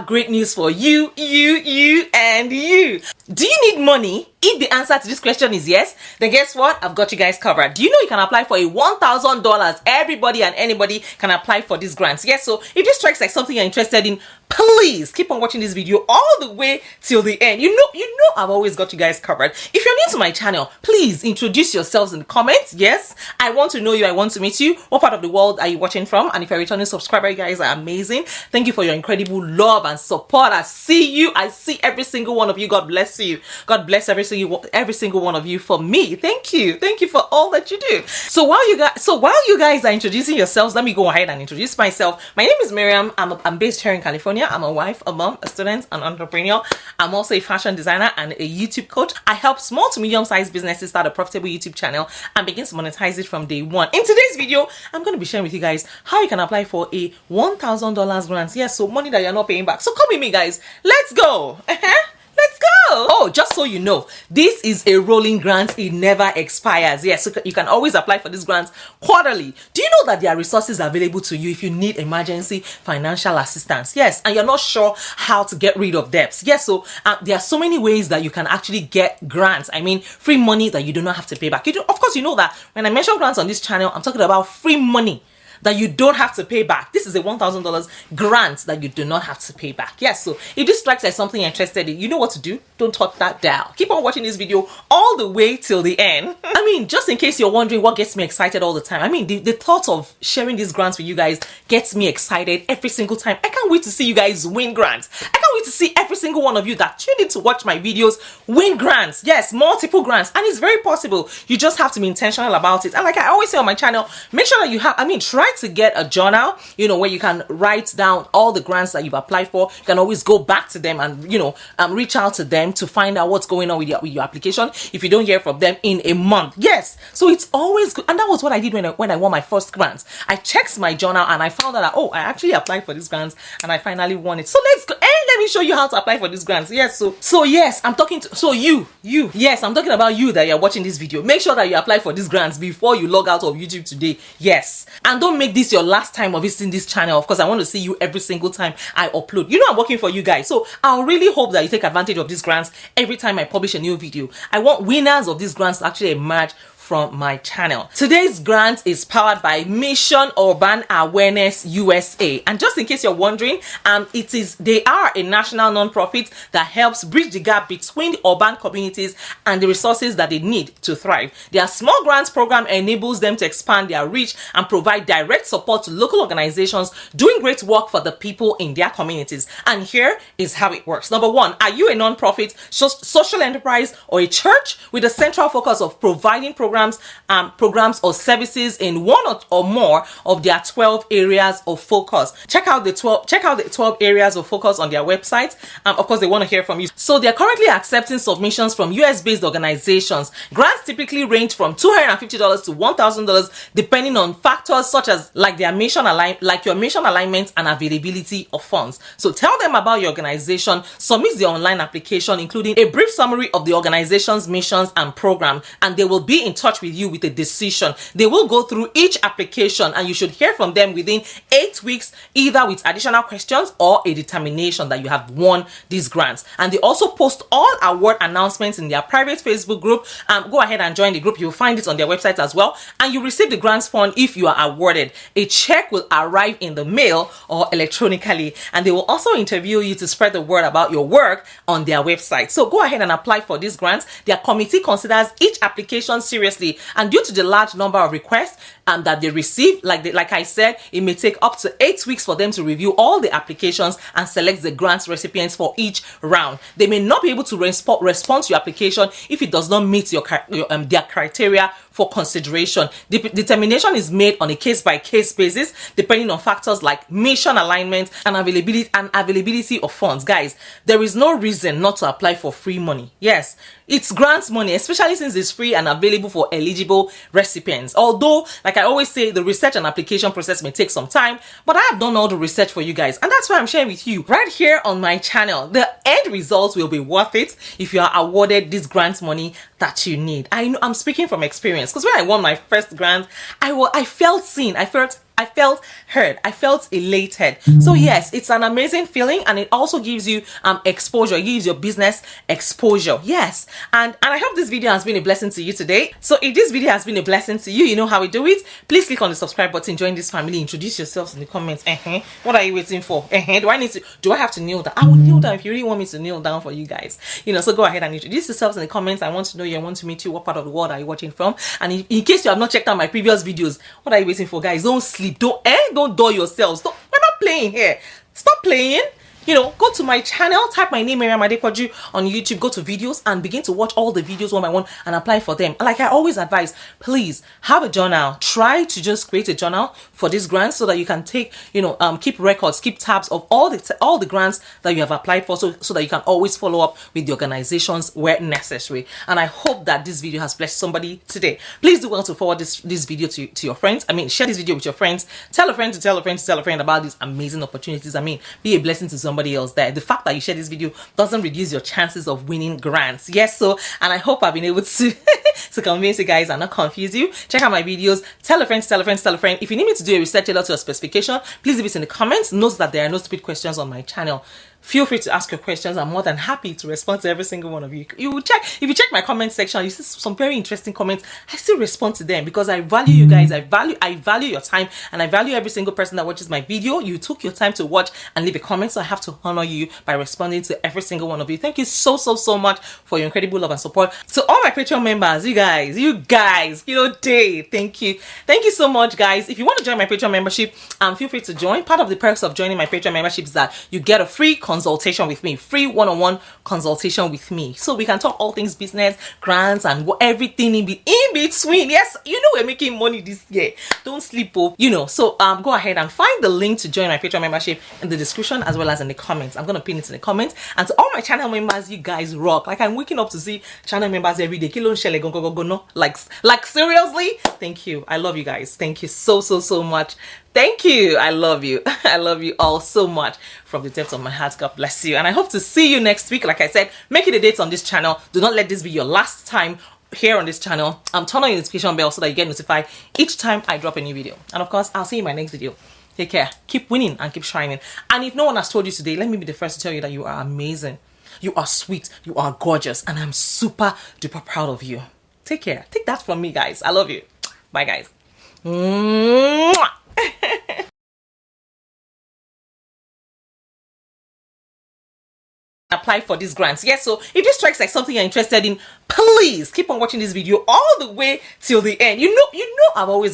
have great news for you, and you. Do you need money? If the answer to this question is yes, then guess what? I've got you guys covered. Do you know you can apply for a $1,000? Everybody and anybody can apply for these grants. Yes, so if this strikes like something you're interested in, please keep on watching this video all the way till the end. You know I've always got you guys covered. If you're new to my channel, please introduce yourselves in the comments. Yes, I want to know you. I want to meet you. What part of the world are you watching from? And if you're a returning subscriber, you guys are amazing. Thank you for your incredible love and support. I see you. I see every single one of you. God bless you. God bless every single one of you for me. Thank you. Thank you for all that you do. So while you guys are introducing yourselves, let me go ahead and introduce myself. My name is Miriam. I'm based here in California. I'm a wife, a mom, a student, an entrepreneur. I'm also a fashion designer and a YouTube coach. I help small to medium-sized businesses start a profitable YouTube channel and begin to monetize it from day one. In today's video, I'm going to be sharing with you guys how you can apply for a $1,000 grant. Yes, so money that you're not paying back. So come with me, guys. Let's go. Let's go. Oh, just so you know, this is a rolling grant. It never expires. Yes, so you can always apply for this grant quarterly. Do you know that there are resources available to you if you need emergency financial assistance? Yes, and you're not sure how to get rid of debts. Yes, so there are so many ways that you can actually get grants. I mean, free money that you do not have to pay back. Of course, you know that when I mention grants on this channel, I'm talking about free money that you don't have to pay back. This is a $1,000 grant that you do not have to pay back. Yes, so if this strikes as something you're interested in, you know what to do. Don't touch that dial. Keep on watching this video all the way till the end. I mean, just in case you're wondering what gets me excited all the time. I mean, the thought of sharing these grants with you guys gets me excited every single time. I can't wait to see you guys win grants. I can't wait to see every single one of you that tuned in to watch my videos win grants. Yes, multiple grants. And it's very possible. You just have to be intentional about it. And like I always say on my channel, make sure that you have, try to get a journal, where you can write down all the grants that you've applied for. You can always go back to them and, reach out to them to find out what's going on with your application if you don't hear from them in a month. Yes, so it's always good. And that was what I did when I won my first grant. I checked my journal and I found out that, I actually applied for this grant and I finally won it. So let's go. Let me show you how to apply for these grants. Yes, so yes, I'm talking to yes, I'm talking about you that you're watching this video. Make sure that you apply for these grants before you log out of YouTube today. Yes, and don't make this your last time of visiting this channel. Of course, I want to see you every single time I upload. I'm working for you guys, so I'll really hope that you take advantage of these grants every time I publish a new video. I want winners of these grants to actually emerge from my channel. Today's grant is powered by Mission Urban Awareness USA, and just in case you're wondering, they are a national non-profit that helps bridge the gap between the urban communities and the resources that they need to thrive. Their small grants program enables them to expand their reach and provide direct support to local organizations doing great work for the people in their communities. And here is how it works. Number one, are you a non-profit, social enterprise, or a church with a central focus of providing programs or services in one or more of their 12 areas of focus? Check out the 12 areas of focus on their website. Of course, they want to hear from you. So they're currently accepting submissions from US-based organizations. Grants typically range from $250 to $1,000 depending on factors such as your mission alignment and availability of funds. So tell them about your organization, submit the online application including a brief summary of the organization's missions and program, and they will be in touch with you with a decision. They will go through each application and you should hear from them within 8 weeks, either with additional questions or a determination that you have won these grants. And they also post all award announcements in their private Facebook group. Go ahead and join the group. You'll find it on their website as well. And you receive the grants fund if you are awarded. A check will arrive in the mail or electronically, and they will also interview you to spread the word about your work on their website. So go ahead and apply for these grants. Their committee considers each application seriously, and due to the large number of requests that they receive, like I said, it may take up to 8 weeks for them to review all the applications and select the grants recipients for each round. They may not be able to respond to your application if it does not meet their criteria for consideration. The determination is made on a case-by-case basis depending on factors like mission alignment and availability of funds. Guys, there is no reason not to apply for free money. Yes, it's grants money, especially since it's free and available for eligible recipients. Although, like I always say, the research and application process may take some time, but I have done all the research for you guys, and that's why I'm sharing with you right here on my channel. The end results will be worth it if you are awarded this grant money that you need. I'm speaking from experience, because when I won my first grant, I felt seen. I felt I felt heard. I felt elated. So yes, it's an amazing feeling, and it also gives you exposure. It gives your business exposure. Yes, and I hope this video has been a blessing to you today. So if this video has been a blessing to you, you know how we do it. Please click on the subscribe button, join this family, introduce yourselves in the comments. What are you waiting for? Do I have to kneel down? I will kneel down if you really want me to kneel down for you guys. So go ahead and introduce yourselves in the comments. I want to know you. I want to meet you. What part of the world are you watching from? And in case you have not checked out my previous videos, what are you waiting for, guys? Don't sleep. Don't dull yourselves. We're not playing here. Stop playing. Go to my channel, type my name, Miriam Adepoju, on YouTube, go to videos and begin to watch all the videos one by one and apply for them. Like I always advise, please have a journal. Try to just create a journal for these grants so that you can take, keep records, keep tabs of all the grants that you have applied for, so that you can always follow up with the organizations where necessary. And I hope that this video has blessed somebody today. Please do well to forward this video to your friends. Share this video with your friends. Tell a friend to tell a friend to tell a friend about these amazing opportunities. Be a blessing to somebody else there. The fact that you share this video doesn't reduce your chances of winning grants. Yes, and I hope I've been able to to convince you guys and not confuse you. Check out my videos. Tell a friend to tell a friend to tell a friend. If you need me to do a research tailored to a specification, please leave it in the comments. Note that there are no stupid questions on my channel. Feel free to ask your questions. I'm more than happy to respond to every single one of you. If you check my comment section, you see some very interesting comments. I still respond to them because I value you guys. I value your time, and I value every single person that watches my video. You took your time to watch and leave a comment, so I have to honor you by responding to every single one of you. Thank you so much for your incredible love and support. To all my Patreon members, you guys, thank you so much, guys. If you want to join my Patreon membership, feel free to join. Part of the perks of joining my Patreon membership is that you get a free consultation with me, free one-on-one consultation with me, so we can talk all things business, grants, and everything in between. Yes, we're making money this year. Don't sleep, so go ahead and find the link to join my Patreon membership in the description as well as in the comments. I'm gonna pin it in the comments. And to all my channel members, you guys rock. Like, I'm waking up to see channel members every day. Like seriously, thank you. I love you guys. Thank you so much. Thank you. I love you. I love you all so much from the depths of my heart. God bless you. And I hope to see you next week. Like I said, make it a date on this channel. Do not let this be your last time here on this channel. Turn on your notification bell so that you get notified each time I drop a new video. And of course, I'll see you in my next video. Take care. Keep winning and keep shining. And if no one has told you today, let me be the first to tell you that you are amazing. You are sweet. You are gorgeous. And I'm super duper proud of you. Take care. Take that from me, guys. I love you. Bye, guys. Mwah! Apply for these grants. Yes, so if this strikes like something you're interested in, please keep on watching this video all the way till the end. I've always got